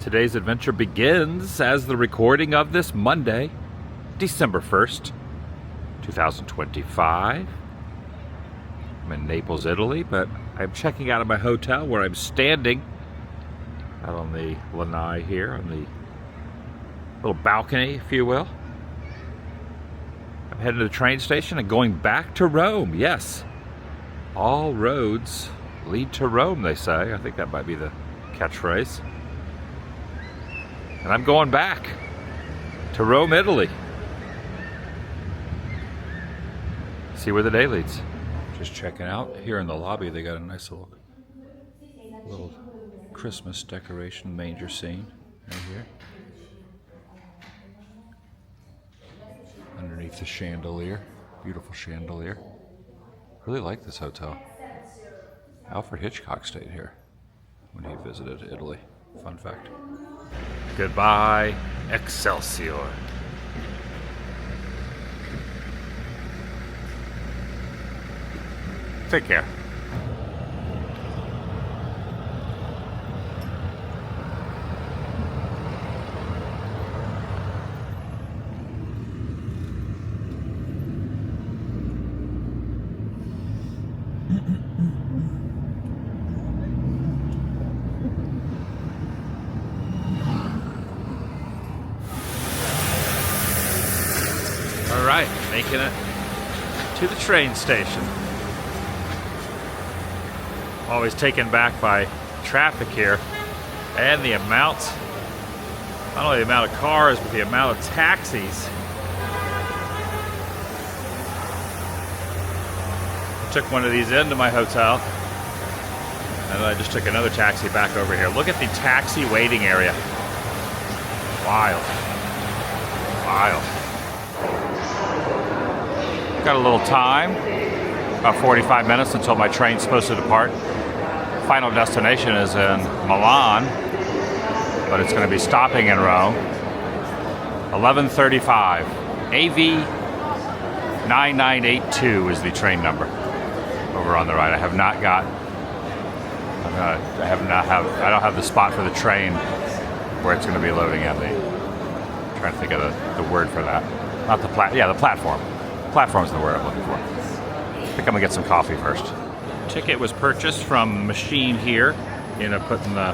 Today's adventure begins as the recording of this Monday, December 1st, 2025. I'm in Naples, Italy, but I'm checking out of my hotel where I'm standing out on the lanai here, on the little balcony, if you will. I'm heading to the train station and going back to Rome. Yes, all roads lead to Rome, they say. I think that might be the catchphrase. And I'm going back to Rome, Italy. See where the day leads. Just checking out. Here in the lobby, they got a nice little Christmas decoration manger scene right here. Underneath the chandelier. Beautiful chandelier. Really like this hotel. Alfred Hitchcock stayed here when he visited Italy. Fun fact. Goodbye, Excelsior. Take care. All right, making it to the train station. Always taken back by traffic here and the amount, not only the amount of cars, but the amount of taxis. Took one of these into my hotel, and then I just took another taxi back over here. Look at the taxi waiting area. Wild. Wild. Got a little time, about 45 minutes until my train's supposed to depart. Final destination is in Milan, but it's going to be stopping in Rome. 11:35. AV 9982 is the train number over on the right. I don't have the spot for the train where it's going to be loading at. I'm trying to think of the word for that. Not the the platform. Platform's the word I'm looking for. I think I'm gonna get some coffee first. Ticket was purchased from the machine here. You know, putting the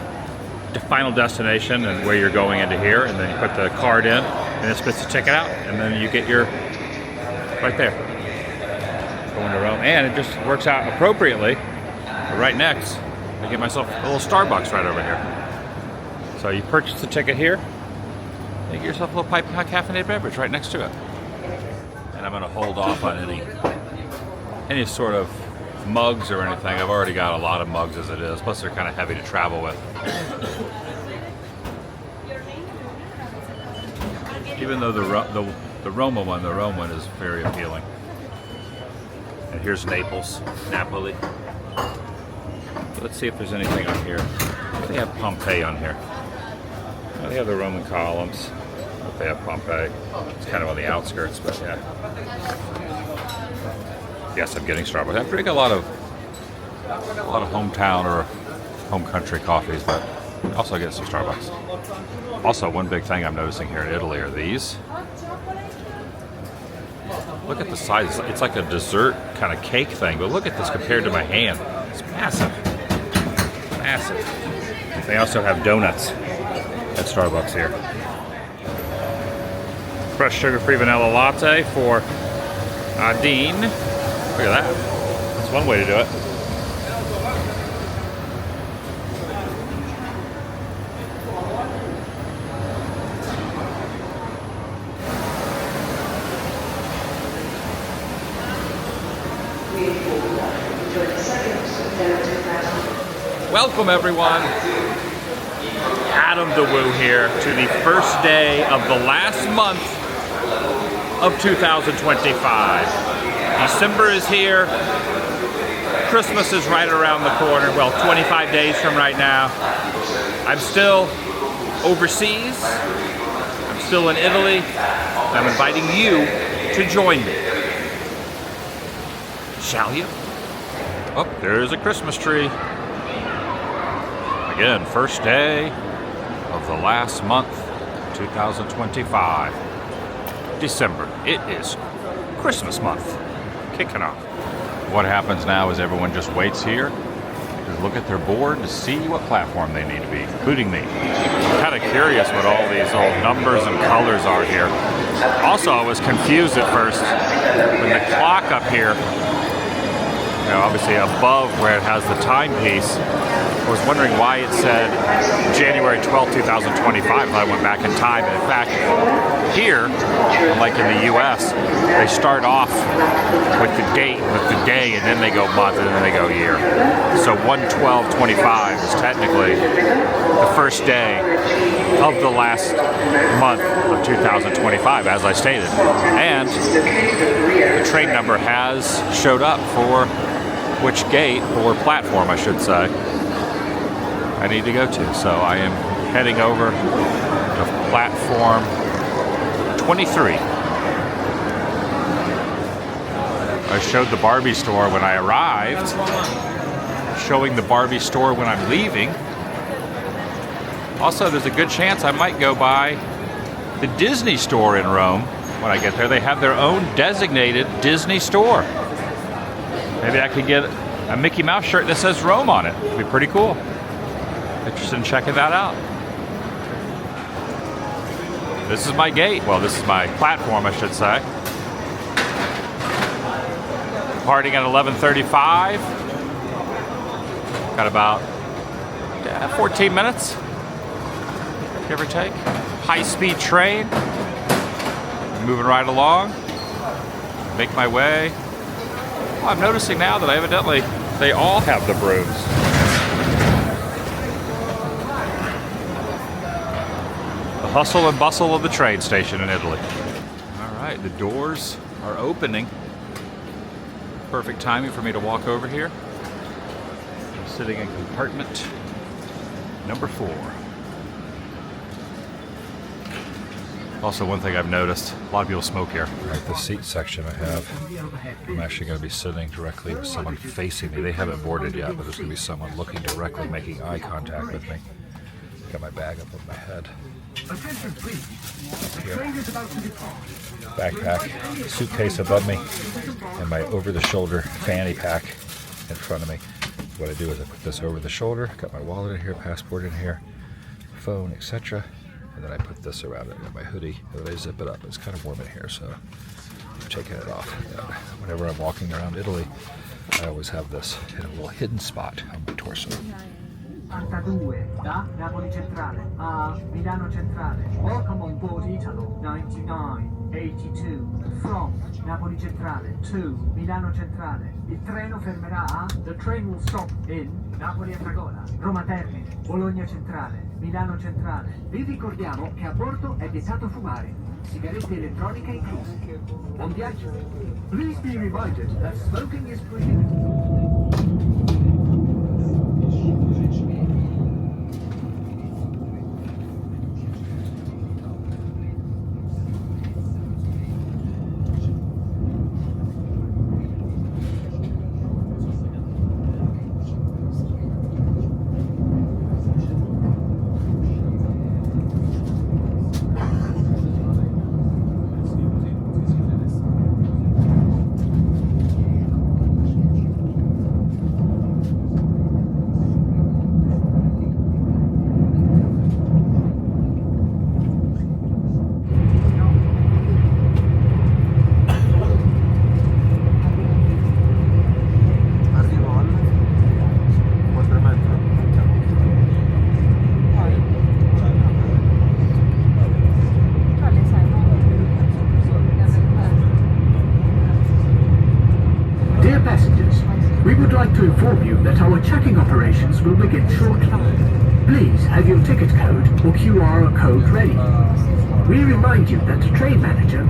final destination and where you're going into here, and then you put the card in, and it spits the ticket out, and then you get your right there. Going to Rome, and it just works out appropriately. Right next, I get myself a little Starbucks right over here. So you purchase the ticket here, and you get yourself a little piping hot caffeinated beverage right next to it. And I'm going to hold off on any sort of mugs or anything. I've already got a lot of mugs as it is. Plus, they're kind of heavy to travel with. Even though the Rome one is very appealing. And here's Naples, Napoli. So let's see if there's anything on here. They have Pompeii on here. They have the Roman columns. They have Pompeii. It's kind of on the outskirts, but yeah. Yes, I'm getting Starbucks. I drink a lot of hometown or home country coffees, but also get some Starbucks. Also, one big thing I'm noticing here in Italy are these. Look at the size. It's like a dessert kind of cake thing, but look at this compared to my hand. It's massive. Massive. They also have donuts at Starbucks here. Fresh sugar-free vanilla latte for Dean. Look at that. That's one way to do it. Welcome everyone. TheDailyWoo here to the first day of the last month of 2025. December is here. Christmas is right around the corner. Well, 25 days from right now. I'm still overseas. I'm still in Italy. I'm inviting you to join me. Shall you? Oh, there's a Christmas tree. Again, first day of the last month, 2025. December. It is Christmas month. Kicking off. What happens now is everyone just waits here to look at their board to see what platform they need to be, including me. I'm kind of curious what all these old numbers and colors are here. Also, I was confused at first when the clock up here, you know, obviously above where it has the timepiece, I was wondering why it said January 12, 2025 if I went back in time. And in fact, here, like in the US, they start off with the date, with the day, and then they go month, and then they go year. So 1/12/25 is technically the first day of the last month of 2025, as I stated. And the train number has showed up for which gate, or platform I should say, I need to go to. So I am heading over to platform 23. I showed the Barbie store when I arrived, showing the Barbie store when I'm leaving. Also, there's a good chance I might go by the Disney store in Rome when I get there. They have their own designated Disney store. Maybe I could get a Mickey Mouse shirt that says Rome on it. It'd be pretty cool. Interested in checking that out. This is my gate. Well, this is my platform, I should say. Departing at 11:35. Got about 14 minutes, give or take. High-speed train. Moving right along. Make my way. Well, I'm noticing now that evidently they all have the brooms. The hustle and bustle of the train station in Italy. All right, the doors are opening. Perfect timing for me to walk over here. I'm sitting in compartment number 4. Also, one thing I've noticed, a lot of people smoke here. Right, the seat section I have, I'm actually going to be sitting directly with someone facing me. They haven't boarded yet, but there's going to be someone looking directly, making eye contact with me. Got my bag up on my head. Here. Backpack, suitcase above me, and my over-the-shoulder fanny pack in front of me. What I do is I put this over the shoulder, got my wallet in here, passport in here, phone, etc. And then I put this around it, got my hoodie, and then I zip it up. It's kind of warm in here, so I'm taking it off. And whenever I'm walking around Italy, I always have this in a little hidden spot on my torso. 42 da Napoli Centrale a Milano Centrale. Welcome on board Italo 9982 from Napoli Centrale to Milano Centrale. Il treno fermerà a The train will stop in Napoli Afragola, Roma Termine, Bologna Centrale, Milano Centrale. Vi ricordiamo che a bordo è vietato fumare. Sigarette elettroniche incluse. Buon viaggio. Please be reminded that smoking is prohibited. To inform you that our checking operations will begin shortly. Please have your ticket code or QR code ready. We remind you that the train manager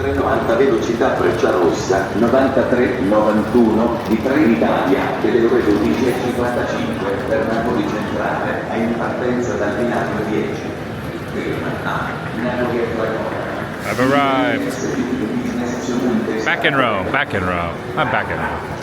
390 velocità Frecciarossa, 93-91 di Trenitalia, delle ore 12:55 per Napoli Centrale, è in partenza dal binario 10. Napoli I've arrived. Back in Rome, back in Rome. I'm back in Rome.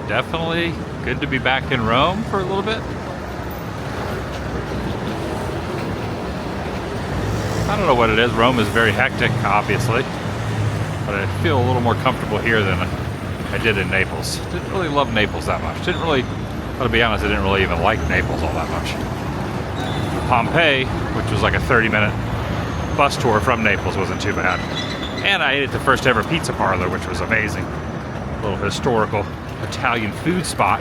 Definitely good to be back in Rome for a little bit. I don't know what it is. Rome is very hectic, obviously, but I feel a little more comfortable here than I did in Naples. Didn't really love Naples that much. Didn't really, well, to be honest, I didn't really even like Naples all that much. Pompeii, which was like a 30-minute bus tour from Naples, wasn't too bad. And I ate at the first ever pizza parlor, which was amazing. A little historical Italian food spot,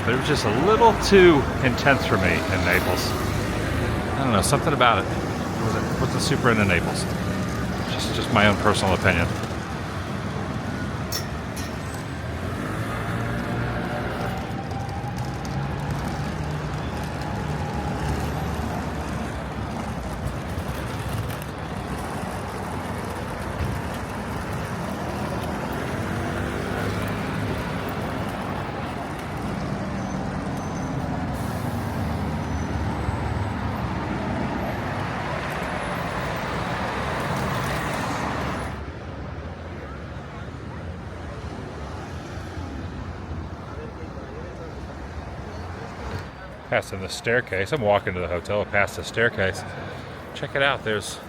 but it was just a little too intense for me in Naples. I don't know, something about it wasn't super into Naples. Just my own personal opinion. Passing the staircase. I'm walking to the hotel past the staircase. Check it out. There's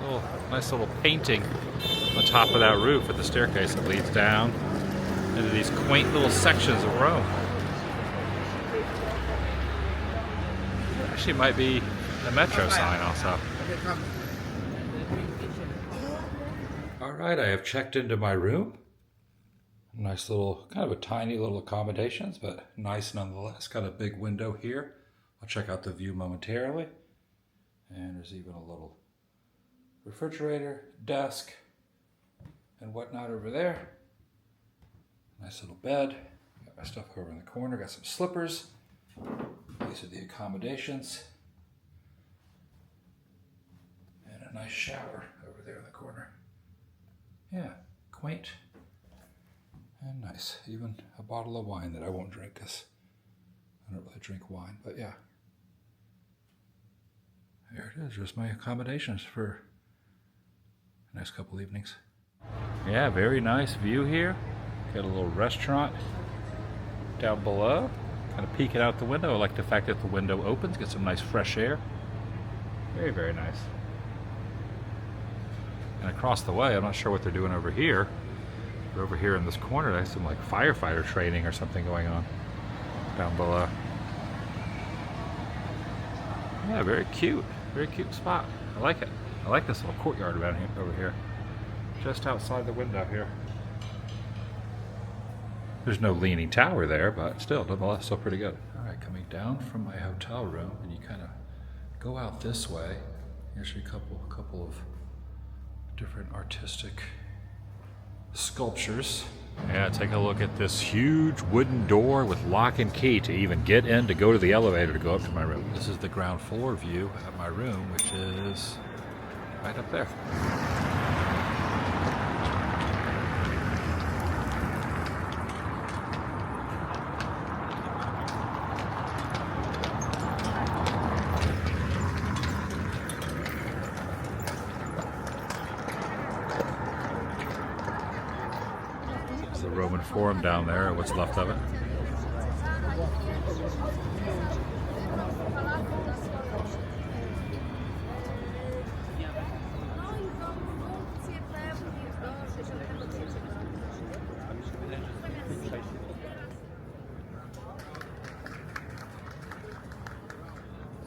a nice little painting on top of that roof at the staircase that leads down into these quaint little sections of Rome. Actually might be a metro sign also. Alright, I have checked into my room. Nice little, kind of a tiny little accommodations, but nice nonetheless. Got a big window here. I'll check out the view momentarily. And there's even a little refrigerator, desk, and whatnot over there. Nice little bed. Got my stuff over in the corner. Got some slippers. These are the accommodations. And a nice shower over there in the corner. Yeah, quaint. And nice. Even a bottle of wine that I won't drink because I don't really drink wine. But yeah. There it is. Just my accommodations for the next couple evenings. Yeah, very nice view here. Got a little restaurant down below. Kind of peeking out the window. I like the fact that the window opens. Get some nice fresh air. Very, very nice. And across the way, I'm not sure what they're doing over here. Over here in this corner, there's some like firefighter training or something going on down below. Yeah, very cute spot. I like it. I like this little courtyard around here, over here, just outside the window here. There's no leaning tower there, but still, nonetheless, still pretty good. All right, coming down from my hotel room, and you kind of go out this way. Here's a couple of different artistic sculptures. Yeah, take a look at this huge wooden door with lock and key to even get in to go to the elevator to go up to my room. This is the ground floor view of my room, which is right up there. The Roman Forum down there, or what's left of it.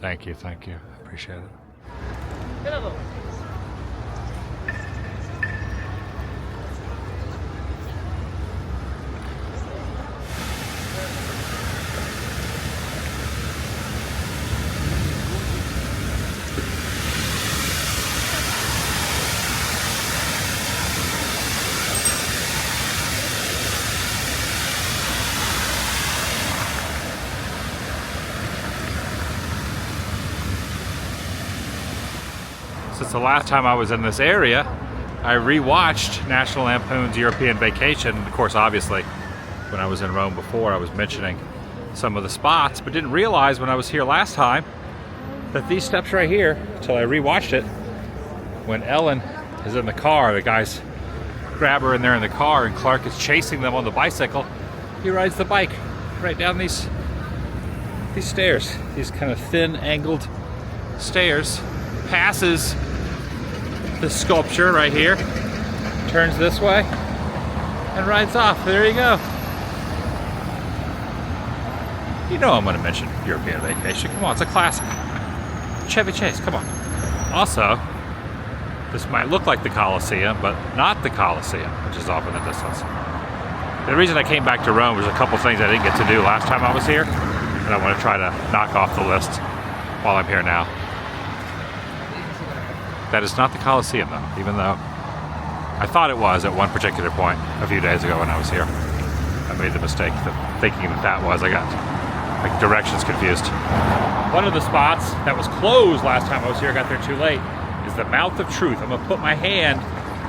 Thank you, I appreciate it. Since the last time I was in this area, I rewatched National Lampoon's European Vacation. Of course, obviously, when I was in Rome before, I was mentioning some of the spots, but didn't realize when I was here last time that these steps right here, until I rewatched it, when Ellen is in the car, the guys grab her and they're in the car, and Clark is chasing them on the bicycle. He rides the bike right down these stairs, these kind of thin, angled stairs, passes the sculpture right here, turns this way, and rides off. There you go. You know I'm going to mention European Vacation. Come on, it's a classic. Chevy Chase, come on. Also, this might look like the Colosseum, but not the Colosseum, which is off in the distance. The reason I came back to Rome was a couple things I didn't get to do last time I was here, and I want to try to knock off the list while I'm here now. That is not the Colosseum, though, even though I thought it was at one particular point a few days ago when I was here. I made the mistake of thinking that was. I got like directions confused. One of the spots that was closed last time I was here, got there too late, is the Mouth of Truth. I'm going to put my hand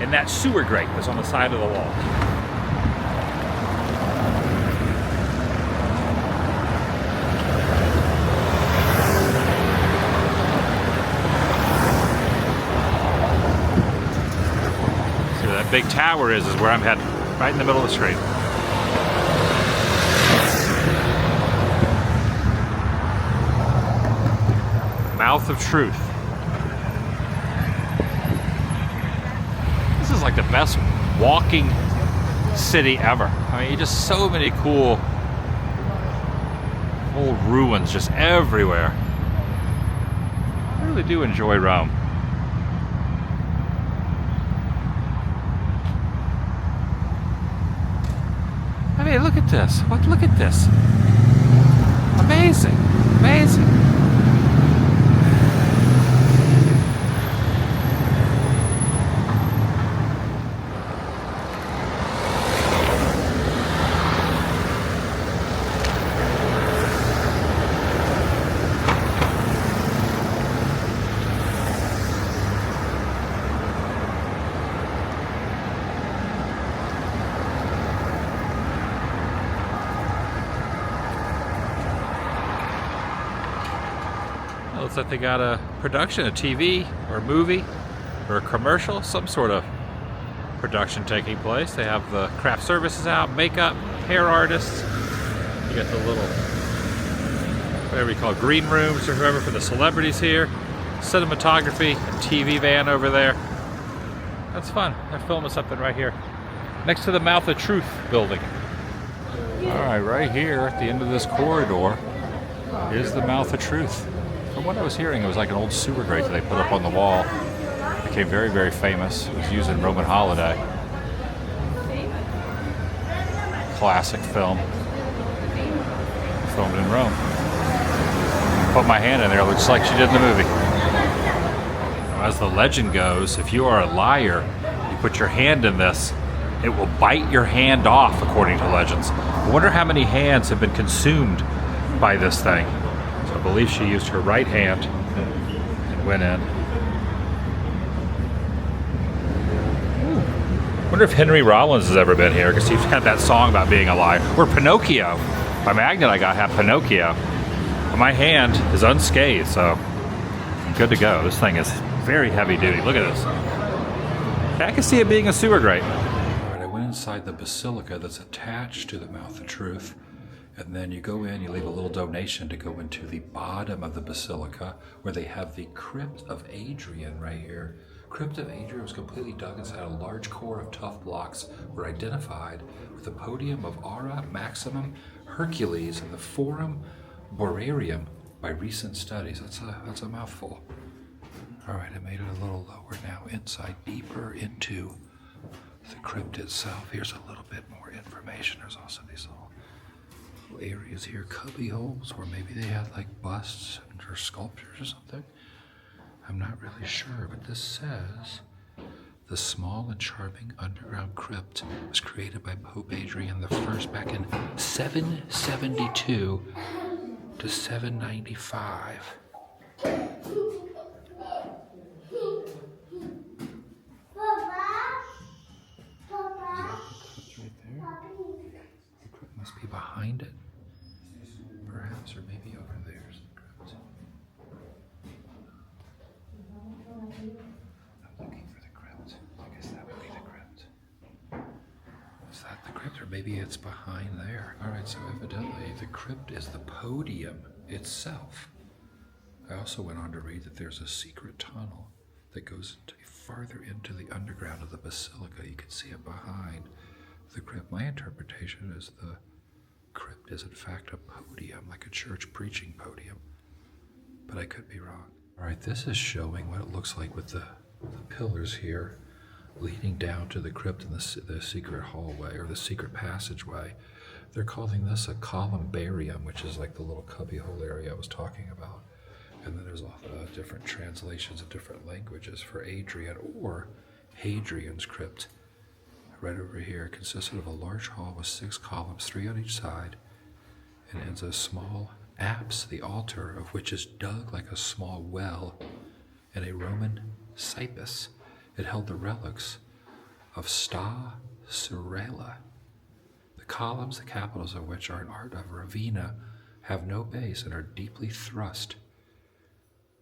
in that sewer grate that's on the side of the wall. Big tower is where I'm heading, right in the middle of the street. Mouth of Truth. This is like the best walking city ever. I mean, just so many cool old ruins just everywhere. I really do enjoy Rome. I mean, look at this. Look at this. Amazing. Amazing. Looks like they got a production, a TV or a movie or a commercial, some sort of production taking place. They have the craft services out, makeup, hair artists. You got the little, whatever you call it, green rooms or whoever for the celebrities here. Cinematography, TV van over there. That's fun. They're filming something right here next to the Mouth of Truth building. All right, right here at the end of this corridor is the Mouth of Truth. From what I was hearing, it was like an old sewer grate that they put up on the wall. It became very, very famous. It was used in Roman holiday. Classic film. Filmed in Rome. Put my hand in there, looks like she did in the movie. As the legend goes, if you are a liar, you put your hand in this, it will bite your hand off, according to legends. I wonder how many hands have been consumed by this thing. I believe she used her right hand and went in. Ooh. Wonder if Henry Rollins has ever been here, because he had that song about being a liar. Or Pinocchio. My magnet I got had Pinocchio. My hand is unscathed, so I'm good to go. This thing is very heavy duty. Look at this. I can see it being a sewer grate. All right, I went inside the Basilica that's attached to the Mouth of Truth. And then you go in, you leave a little donation to go into the bottom of the Basilica where they have the Crypt of Adrian right here. Crypt of Adrian was completely dug inside a large core of tough blocks, were identified with the podium of Aura Maximum Hercules and the Forum Borarium by recent studies. That's a mouthful. All All right, I made it a little lower now, inside deeper into the crypt itself. Here's a little bit more information. There's also these little areas here, cubby holes, where maybe they had like busts or sculptures or something. I'm not really sure, but this says the small and charming underground crypt was created by Pope Adrian I back in 772 to 795. Must be behind it, perhaps, or maybe over there's the crypt. I'm looking for the crypt. I guess that would be the crypt. Is that the crypt, or maybe it's behind there? All right, so evidently the crypt is the podium itself. I also went on to read that there's a secret tunnel that goes farther into the underground of the basilica. You can see it behind the crypt. My interpretation is the crypt is in fact a podium, like a church preaching podium, but I could be wrong. All right, this is showing what it looks like with the pillars here leading down to the crypt and the secret hallway or the secret passageway. They're calling this a columbarium, which is like the little cubbyhole area I was talking about. And then there's different translations of different languages for Adrian or Hadrian's crypt. Right over here, it consisted of a large hall with 6 columns, 3 on each side, and ends a small apse, the altar of which is dug like a small well in a Roman cypress. It held the relics of Sta Surela. The columns, the capitals of which are an art of Ravenna, have no base and are deeply thrust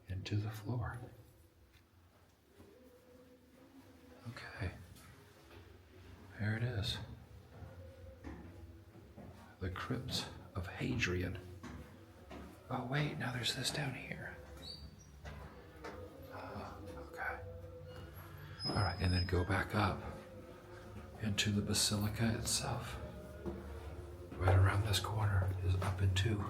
into the floor. Okay. There it is. The crypt of Hadrian. Oh wait, now there's this down here. Okay. All right, and then go back up into the basilica itself. Right around this corner is up into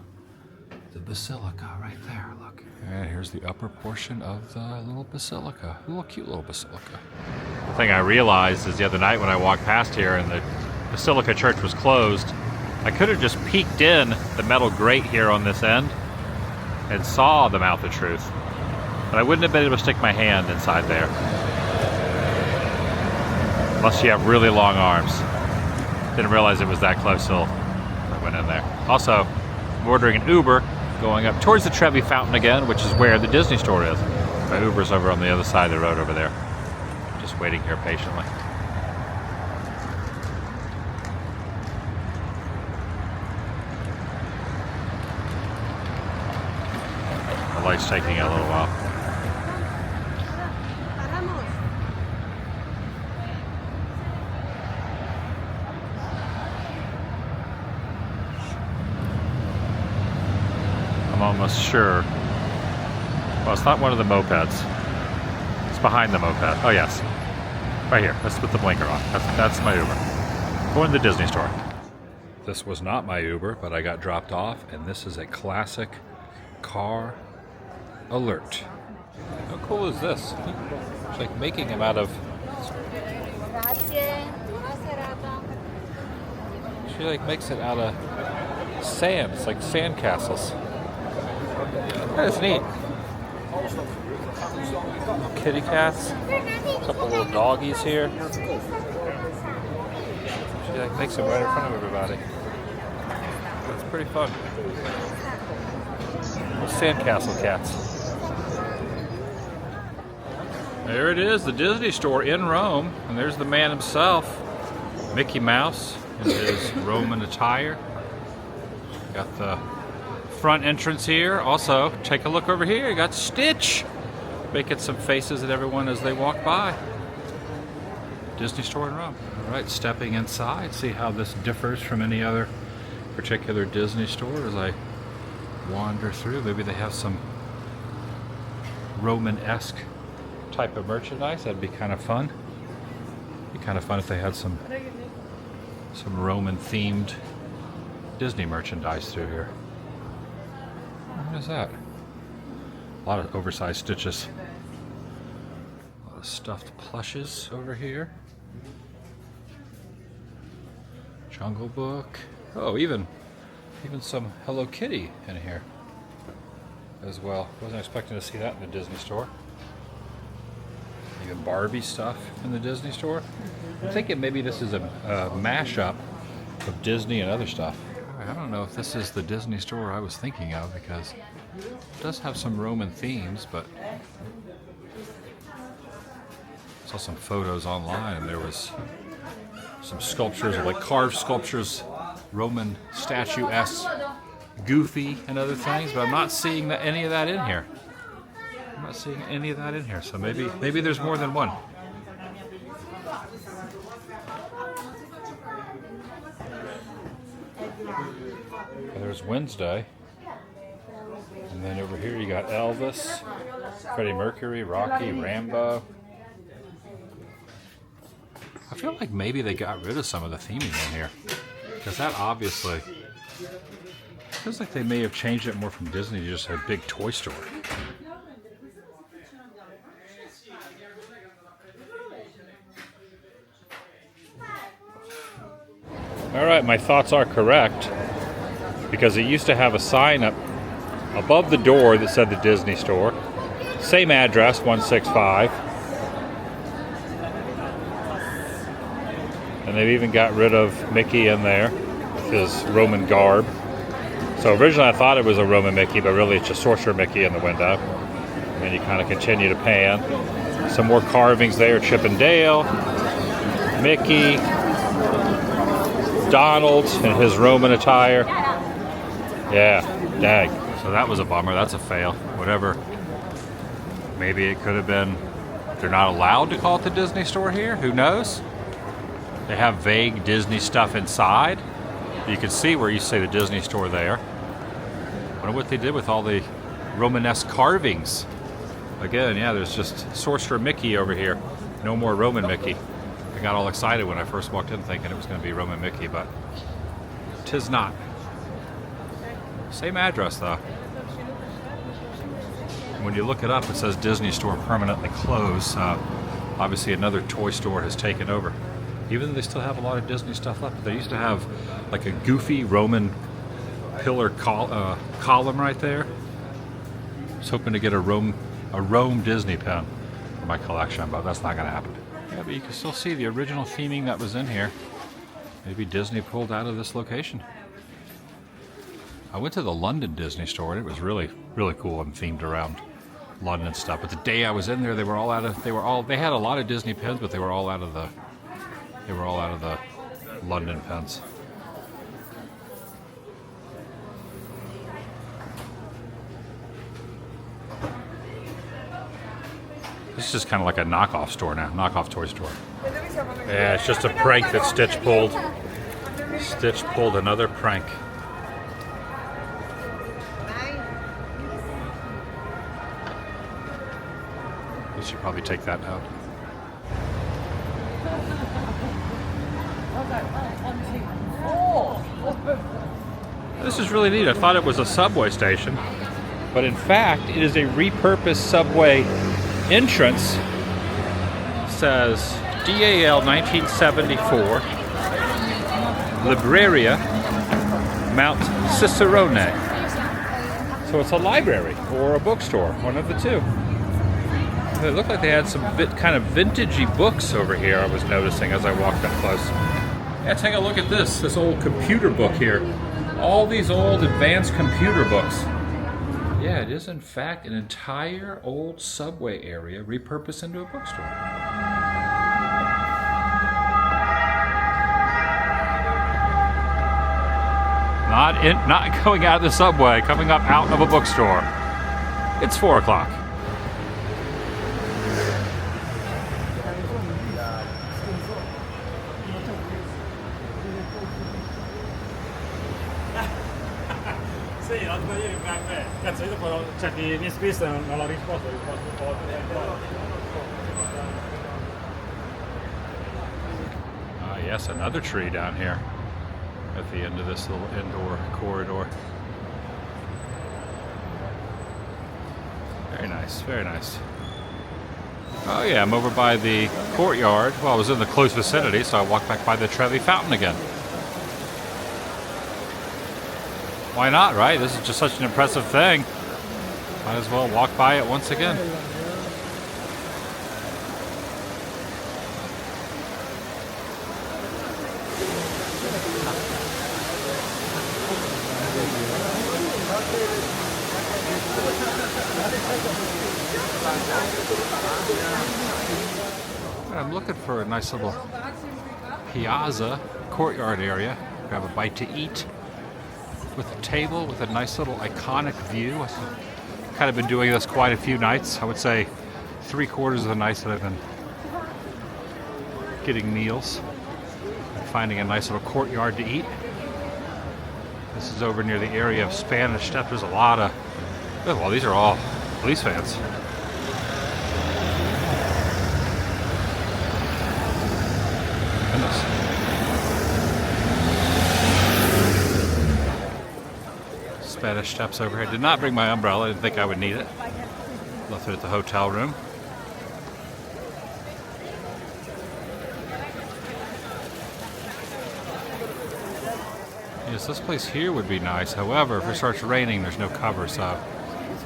the basilica right there, look. And here's the upper portion of the little basilica. A little cute little basilica. The thing I realized is the other night when I walked past here and the Basilica Church was closed, I could have just peeked in the metal grate here on this end and saw the Mouth of Truth. But I wouldn't have been able to stick my hand inside there. Unless you have really long arms. Didn't realize it was that close till I went in there. Also, I'm ordering an Uber going up towards the Trevi Fountain again, which is where the Disney store is. My Uber's over on the other side of the road over there. Just waiting here patiently. The light's taking a little while. I'm almost sure. Well, it's not one of the mopeds. It's behind the moped. Oh yes, right here. That's with the blinker on. That's my Uber. Going to the Disney store. This was not my Uber, but I got dropped off, and this is a classic car alert. How cool is this? It's like making them out of. She like makes it out of sand. It's like sand castles. That is neat. Kitty cats. A couple little doggies here. She like makes them right in front of everybody. It's pretty fun. Sandcastle cats. There it is, the Disney store in Rome, and there's the man himself, Mickey Mouse, in his Roman attire. Got the front entrance here. Also, take a look over here. You got Stitch making some faces at everyone as they walk by. Disney store in Rome. All right, stepping inside, see how this differs from any other particular Disney store as I wander through. Maybe they have some Roman-esque type of merchandise. That'd be kind of fun. Be kind of fun if they had some Roman-themed Disney merchandise through here. What is that? A lot of oversized Stitches. lot of stuffed plushes over here. Jungle Book. Oh, even some Hello Kitty in here as well. Wasn't expecting to see that in the Disney store. Even Barbie stuff in the Disney store. I'm thinking maybe this is a mashup of Disney and other stuff. I don't know if this is the Disney store I was thinking of, because it does have some Roman themes, but I saw some photos online and there was some sculptures, like carved sculptures, Roman statue-esque, Goofy and other things, but I'm not seeing any of that in here. I'm not seeing any of that in here, so maybe there's more than one. There's Wednesday, and then over here you got Elvis, Freddie Mercury, Rocky, Rambo. I feel like maybe they got rid of some of the theming in here, because that obviously feels like they may have changed it more from Disney to just a big toy store. All right, my thoughts are correct, because it used to have a sign up above the door that said the Disney store. Same address, 165. And they've even got rid of Mickey in there with his Roman garb. So originally I thought it was a Roman Mickey, but really it's just Sorcerer Mickey in the window. And then you kind of continue to pan. Some more carvings there, Chip and Dale, Mickey, Donald in his Roman attire. Yeah, dang. So that was a bummer. That's a fail. Whatever. Maybe it could have been, they're not allowed to call it the Disney store here. Who knows? They have vague Disney stuff inside. You can see where you say the Disney store there. I wonder what they did with all the Romanesque carvings. Again, yeah, there's just Sorcerer Mickey over here. No more Roman Mickey. I got all excited when I first walked in thinking it was going to be Roman Mickey, but 'tis not. Same address though. When you look it up, it says Disney store permanently closed. Obviously another toy store has taken over. Even though they still have a lot of Disney stuff left, but they used to have like a goofy Roman pillar column right there. I was hoping to get a Rome Disney pen for my collection, but that's not going to happen. Yeah, but you can still see the original theming that was in here. Maybe Disney pulled out of this location. I went to the London Disney store and it was really, really cool and themed around London stuff. But the day I was in there, they had a lot of Disney pens, but they were all out of the London pens. This is just kind of like a knockoff store now, knockoff toy store. Yeah, it's just a prank that Stitch pulled. Stitch pulled another prank. We should probably take that out. This is really neat. I thought it was a subway station, but in fact, it is a repurposed subway entrance. It says DAL 1974, Libreria, Mount Cicerone. So it's a library or a bookstore, one of the two. It looked like they had some kind of vintagey books over here, I was noticing as I walked up close. Yeah, take a look at this old computer book here. All these old advanced computer books. Yeah, it is in fact an entire old subway area repurposed into a bookstore. Not going out of the subway, coming up out of a bookstore. It's 4 o'clock. Yes, another tree down here at the end of this little indoor corridor. Very nice, very nice. Oh yeah, I'm over by the courtyard. Well, I was in the close vicinity, so I walked back by the Trevi fountain again. Why not, right? This is just such an impressive thing. Might as well walk by it once again. I'm looking for a nice little piazza, courtyard area. Grab a bite to eat with a table with a nice little iconic view. I've kind of been doing this quite a few nights. I would say 3/4 of the nights that I've been getting meals and finding a nice little courtyard to eat. This is over near the area of Spanish Step. There's a lot of, well, these are all police fans. Goodness. Spanish Steps over here. Did not bring my umbrella. I didn't think I would need it. Left it at the hotel room. Yes, this place here would be nice. However, if it starts raining, there's no cover, so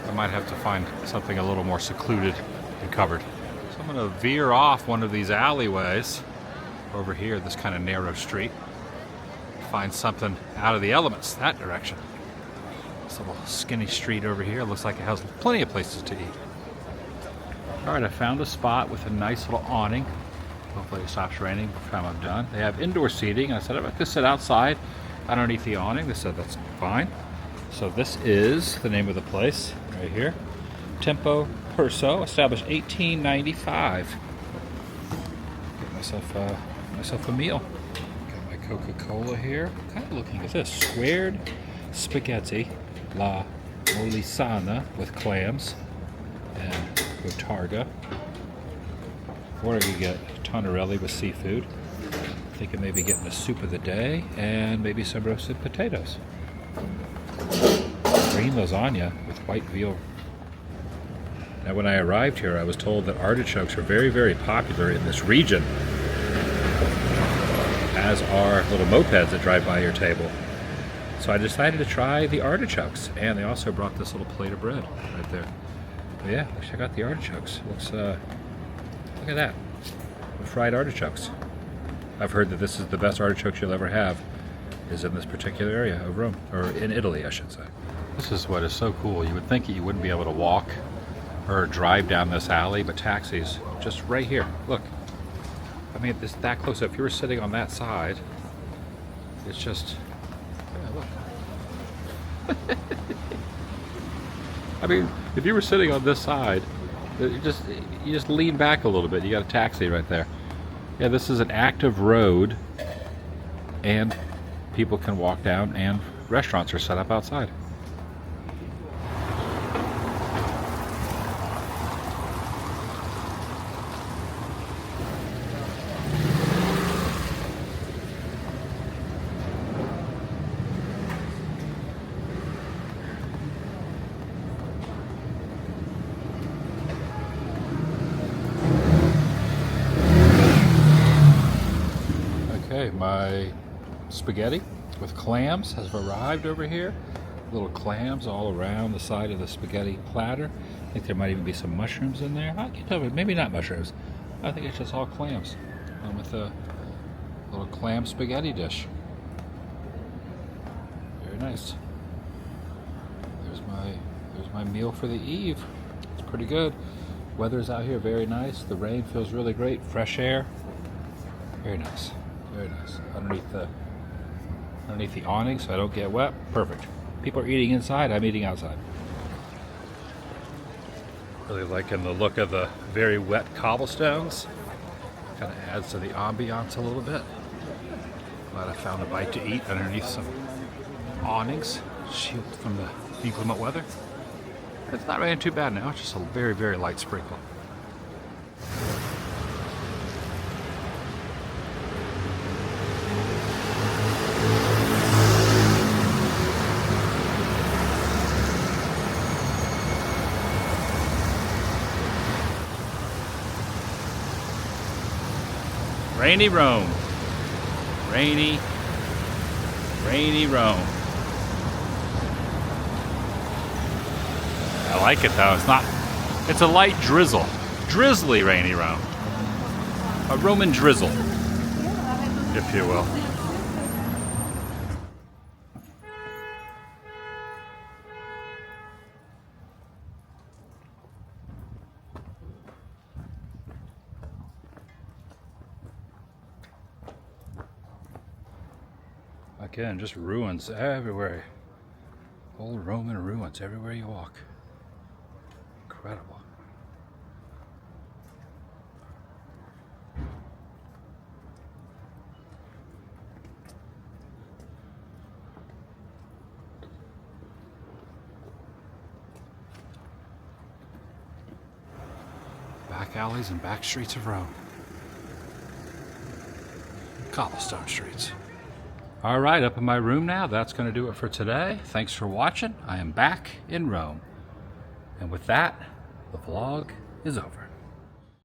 I might have to find something a little more secluded and covered. So I'm going to veer off one of these alleyways over here, this kind of narrow street. Find something out of the elements, that direction. This little skinny street over here looks like it has plenty of places to eat. All right, I found a spot with a nice little awning. Hopefully it stops raining by the time I'm done. They have indoor seating. I said I could sit outside underneath the awning. They said that's fine. So this is the name of the place right here. Tempo Perso, established 1895. Get myself a meal. Got my Coca-Cola here. Kind of looking at this. Squared spaghetti la molisana with clams and botarga. Or I could get tonarelli with seafood. Thinking maybe getting a soup of the day and maybe some roasted potatoes. Green lasagna with white veal. Now when I arrived here, I was told that artichokes are very, very popular in this region, as are little mopeds that drive by your table. So I decided to try the artichokes, and they also brought this little plate of bread right there. But yeah, check out the artichokes. Looks, look at that, fried artichokes. I've heard that this is the best artichokes you'll ever have is in this particular area of Rome, or in Italy, I should say. This is what is so cool. You would think that you wouldn't be able to walk or drive down this alley, but taxis just right here. Look, I mean, it's that close. If you were sitting on that side, it's just, yeah, look. I mean, if you were sitting on this side, you just lean back a little bit. You got a taxi right there. Yeah, this is an active road, and people can walk down, and restaurants are set up outside. My spaghetti with clams has arrived over here. Little clams all around the side of the spaghetti platter. I think there might even be some mushrooms in there. I can't tell, but maybe not mushrooms. I think it's just all clams. With a little clam spaghetti dish. Very nice. There's my meal for the eve. It's pretty good. Weather's out here very nice. The rain feels really great. Fresh air. Very nice. Very nice. Underneath the awning so I don't get wet. Perfect. People are eating inside. I'm eating outside. Really liking the look of the very wet cobblestones. Kind of adds to the ambiance a little bit. Glad I found a bite to eat underneath some awnings. Shield from the inclement weather. It's not raining too bad now. It's just a very, very light sprinkle. Rainy Rome. Rainy Rome. I like it though. It's a light drizzle. Drizzly rainy Rome. A Roman drizzle, if you will. Again, just ruins everywhere. Old Roman ruins everywhere you walk. Incredible. Back alleys and back streets of Rome. Cobblestone streets. All right, up in my room now. That's going to do it for today. Thanks for watching. I am back in Rome. And with that, the vlog is over.